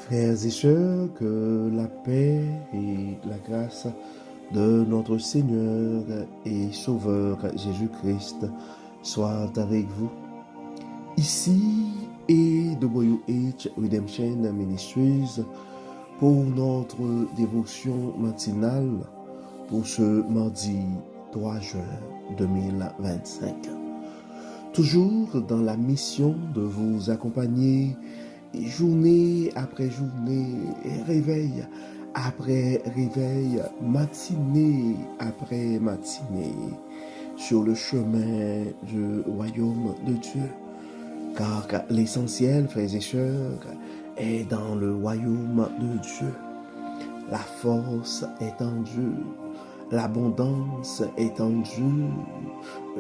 Frères et sœurs, que la paix et la grâce de notre Seigneur et Sauveur Jésus-Christ soient avec vous. Ici est WH Redemption Ministries pour notre dévotion matinale pour ce mardi 3 juin 2025. Toujours dans la mission de vous accompagner journée après journée, réveil après réveil, matinée après matinée, sur le chemin du royaume de Dieu. Car l'essentiel, frères et sœurs, est dans le royaume de Dieu. La force est en Dieu. L'abondance est en Dieu.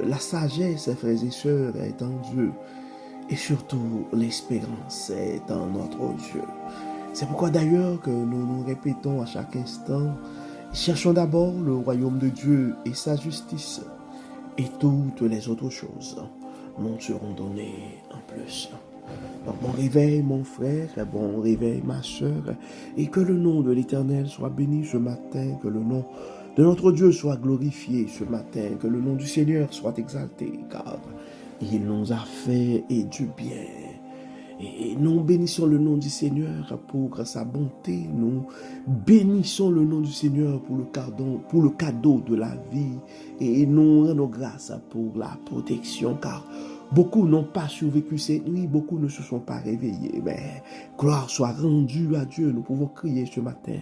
La sagesse, frères et sœurs, est en Dieu. Et surtout, l'espérance est en notre Dieu. C'est pourquoi d'ailleurs que nous nous répétons à chaque instant, cherchons d'abord le royaume de Dieu et sa justice, et toutes les autres choses nous seront données en plus. Donc bon réveil mon frère, bon réveil ma soeur, et que le nom de l'Éternel soit béni ce matin, que le nom de notre Dieu soit glorifié ce matin, que le nom du Seigneur soit exalté, car il nous a fait et du bien. Et nous bénissons le nom du Seigneur pour sa bonté. Nous bénissons le nom du Seigneur pour le cadeau de la vie. Et nous rendons grâce pour la protection, car beaucoup n'ont pas survécu cette nuit, beaucoup ne se sont pas réveillés. Mais gloire soit rendue à Dieu. Nous pouvons crier ce matin.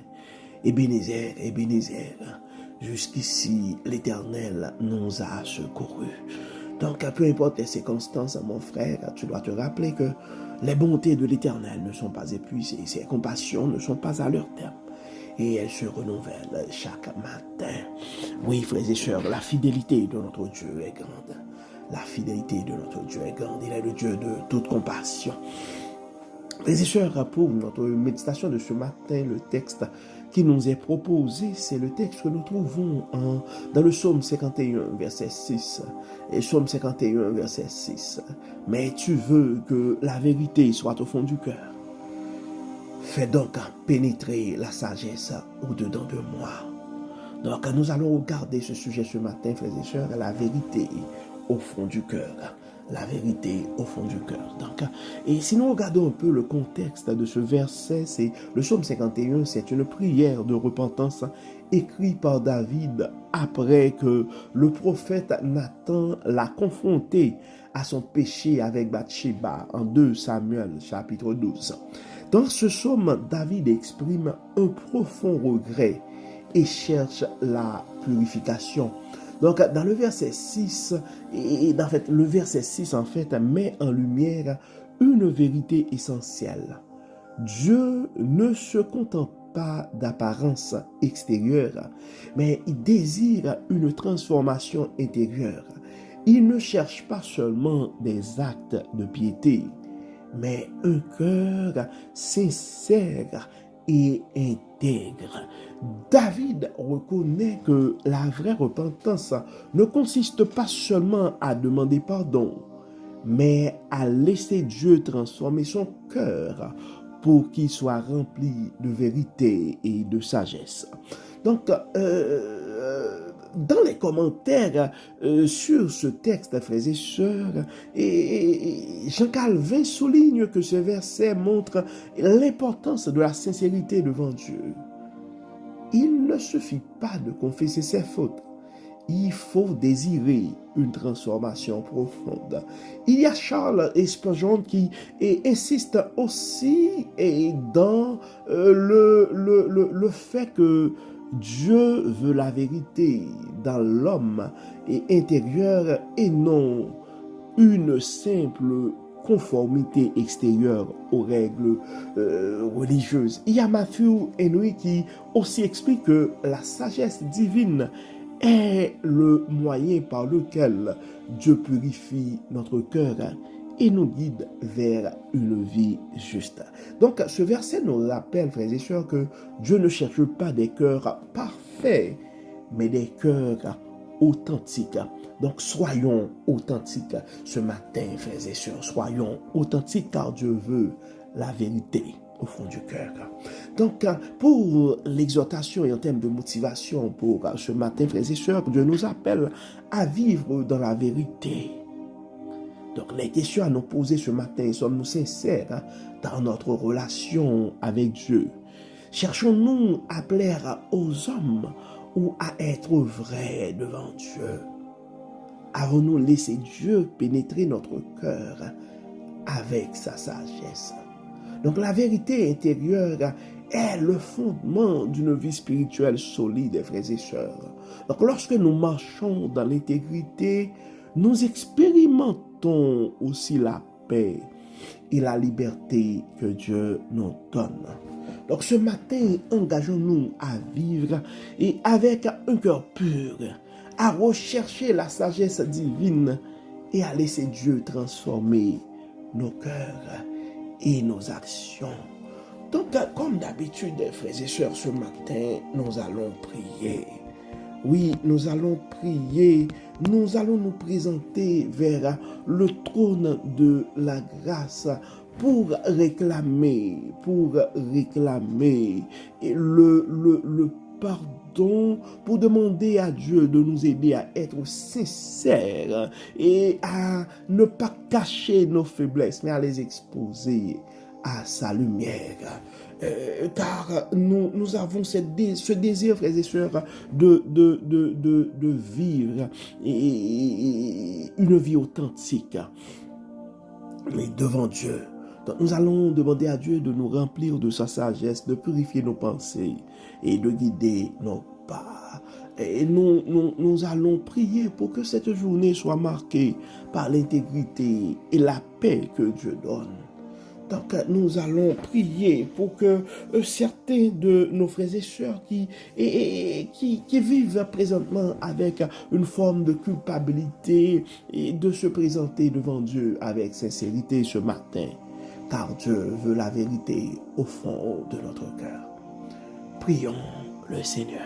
Ebenezer, Ebenezer, jusqu'ici l'Éternel nous a secourus. Donc, peu importe les circonstances, mon frère, tu dois te rappeler que les bontés de l'Éternel ne sont pas épuisées, ses compassions ne sont pas à leur terme, et elles se renouvellent chaque matin. Oui, frères et sœurs, la fidélité de notre Dieu est grande. La fidélité de notre Dieu est grande. Il est le Dieu de toute compassion. Frères et sœurs, pour notre méditation de ce matin, le texte qui nous est proposé, c'est le texte que nous trouvons dans le psaume 51, verset 6. Et psaume 51, verset 6. Mais tu veux que la vérité soit au fond du cœur. Fais donc pénétrer la sagesse au-dedans de moi. Donc nous allons regarder ce sujet ce matin, frères et sœurs, la vérité au fond du cœur. La vérité au fond du cœur. Donc, et si nous regardons un peu le contexte de ce verset, c'est le psaume 51, c'est une prière de repentance écrite par David après que le prophète Nathan l'a confronté à son péché avec Bathsheba en 2 Samuel chapitre 12. Dans ce psaume, David exprime un profond regret et cherche la purification. Donc, dans le verset 6, le verset 6, en fait, met en lumière une vérité essentielle. Dieu ne se contente pas d'apparence extérieure, mais il désire une transformation intérieure. Il ne cherche pas seulement des actes de piété, mais un cœur sincère et intègre. David reconnaît que la vraie repentance ne consiste pas seulement à demander pardon, mais à laisser Dieu transformer son cœur pour qu'il soit rempli de vérité et de sagesse. Donc, dans les commentaires sur ce texte, frères et sœurs, Jean Calvin souligne que ce verset montre l'importance de la sincérité devant Dieu. Il ne suffit pas de confesser ses fautes. Il faut désirer une transformation profonde. Il y a Charles Spurgeon qui insiste aussi dans le fait que Dieu veut la vérité dans l'homme intérieur et non une simple conformité extérieure aux règles religieuses. Il y a Matthew Henry qui aussi explique que la sagesse divine est le moyen par lequel Dieu purifie notre cœur et nous guide vers une vie juste. Donc, ce verset nous rappelle, frères et sœurs, que Dieu ne cherche pas des cœurs parfaits, mais des cœurs authentiques. Donc, soyons authentiques ce matin, frères et sœurs. Soyons authentiques, car Dieu veut la vérité au fond du cœur. Donc, pour l'exhortation et en termes de motivation pour ce matin, frères et sœurs, Dieu nous appelle à vivre dans la vérité. Donc, les questions à nous poser ce matin, sommes-nous sincères dans notre relation avec Dieu? Cherchons-nous à plaire aux hommes ou à être vrais devant Dieu? Avons-nous laissé Dieu pénétrer notre cœur avec sa sagesse? Donc la vérité intérieure est le fondement d'une vie spirituelle solide, frères et sœurs. Donc lorsque nous marchons dans l'intégrité, nous expérimentons aussi la paix et la liberté que Dieu nous donne. Donc ce matin, engageons-nous à vivre et avec un cœur pur, à rechercher la sagesse divine et à laisser Dieu transformer nos cœurs et nos actions. Donc, comme d'habitude, frères et sœurs, ce matin, nous allons prier. Oui, nous allons prier. Nous allons nous présenter vers le trône de la grâce pour réclamer le pardon, pour demander à Dieu de nous aider à être sincères et à ne pas cacher nos faiblesses, mais à les exposer à sa lumière. Car nous avons ce désir, frères et sœurs, de vivre une vie authentique devant Dieu. Donc, nous allons demander à Dieu de nous remplir de sa sagesse, de purifier nos pensées et de guider nos pas. Et nous allons prier pour que cette journée soit marquée par l'intégrité et la paix que Dieu donne. Donc, nous allons prier pour que certains de nos frères et sœurs qui vivent présentement avec une forme de culpabilité et de se présenter devant Dieu avec sincérité ce matin, car Dieu veut la vérité au fond de notre cœur. Prions le Seigneur.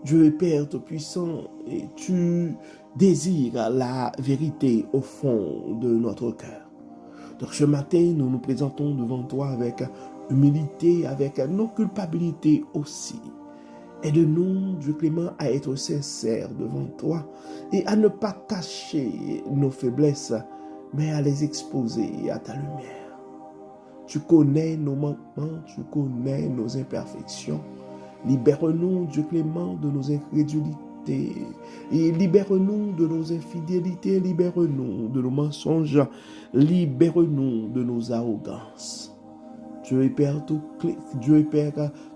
Dieu est Père Tout-Puissant et tu désires la vérité au fond de notre cœur. Donc ce matin, nous nous présentons devant toi avec humilité, avec nos culpabilités aussi. Aide-nous, Dieu clément, à être sincères devant toi et à ne pas cacher nos faiblesses, mais à les exposer à ta lumière. Tu connais nos manquements, tu connais nos imperfections. Libère-nous, Dieu clément, de nos incrédulités. Et libère-nous de nos infidélités, libère-nous de nos mensonges, libère-nous de nos arrogances. Dieu est Père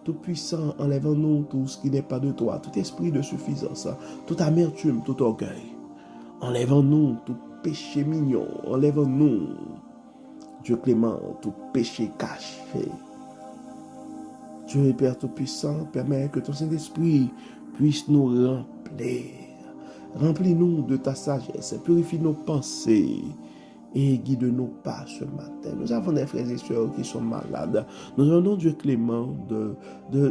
Tout-Puissant, enlève-nous tout ce qui n'est pas de toi, tout esprit de suffisance, toute amertume, tout orgueil. Enlève-nous tout péché mignon, enlève-nous, Dieu clément, tout péché caché. Dieu est Père Tout-Puissant, permets que ton Saint-Esprit puisse nous remplir. Remplis-nous de ta sagesse, purifie nos pensées et guide-nous pas ce matin. Nous avons des frères et sœurs qui sont malades. Nous demandons Dieu clément de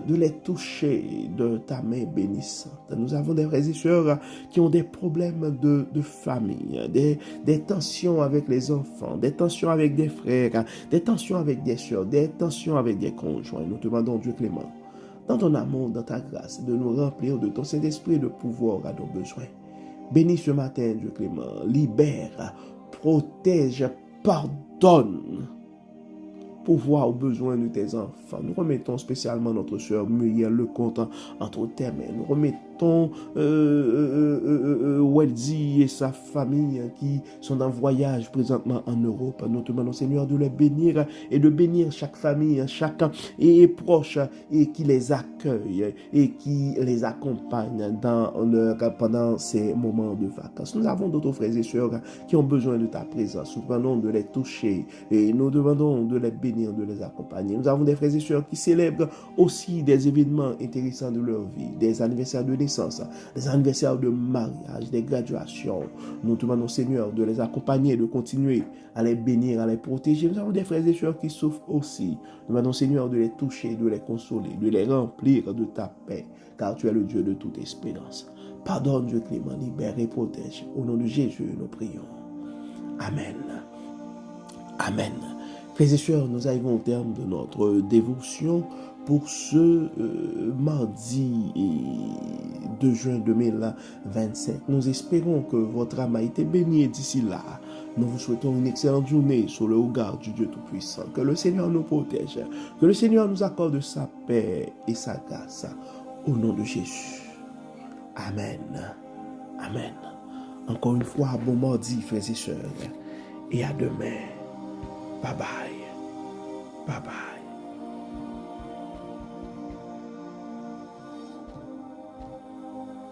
les toucher de ta main bénissante. Nous avons des frères et sœurs qui ont des problèmes de famille, des tensions avec les enfants, des tensions avec des frères, des tensions avec des sœurs, des tensions avec des conjoints. Nous te demandons Dieu clément, dans ton amour, dans ta grâce, de nous remplir de ton Saint-Esprit de pouvoir à nos besoins. Bénis ce matin, Dieu clément, libère, protège, pardonne, pouvoir aux besoins de tes enfants. Nous remettons spécialement notre sœur Muriel Lecomte entre tes mains. Nous remettons Weldy et sa famille qui sont en voyage présentement en Europe. Nous te demandons, Seigneur, de les bénir et de bénir chaque famille, chacun et proche et qui les accueille et qui les accompagne pendant ces moments de vacances. Nous avons d'autres frères et sœurs qui ont besoin de ta présence. Nous demandons de les toucher et nous demandons de les bénir, de les accompagner. Nous avons des frères et sœurs qui célèbrent aussi des événements intéressants de leur vie, des anniversaires de naissance, des anniversaires de mariage, des graduations. Nous te demandons, Seigneur, de les accompagner, de continuer à les bénir, à les protéger. Nous avons des frères et sœurs qui souffrent aussi. Nous demandons, Seigneur, de les toucher, de les consoler, de les remplir de ta paix, car tu es le Dieu de toute espérance. Pardonne, Dieu clément, libère et protège. Au nom de Jésus, nous prions. Amen. Amen. Frères et sœurs, nous arrivons au terme de notre dévotion pour ce mardi 2 juin 2027. Nous espérons que votre âme a été bénie et d'ici là, nous vous souhaitons une excellente journée sous le regard du Dieu Tout-Puissant. Que le Seigneur nous protège, que le Seigneur nous accorde sa paix et sa grâce. Au nom de Jésus. Amen. Amen. Encore une fois, bon mardi, frères et sœurs. Et à demain. Bye bye. Bye bye.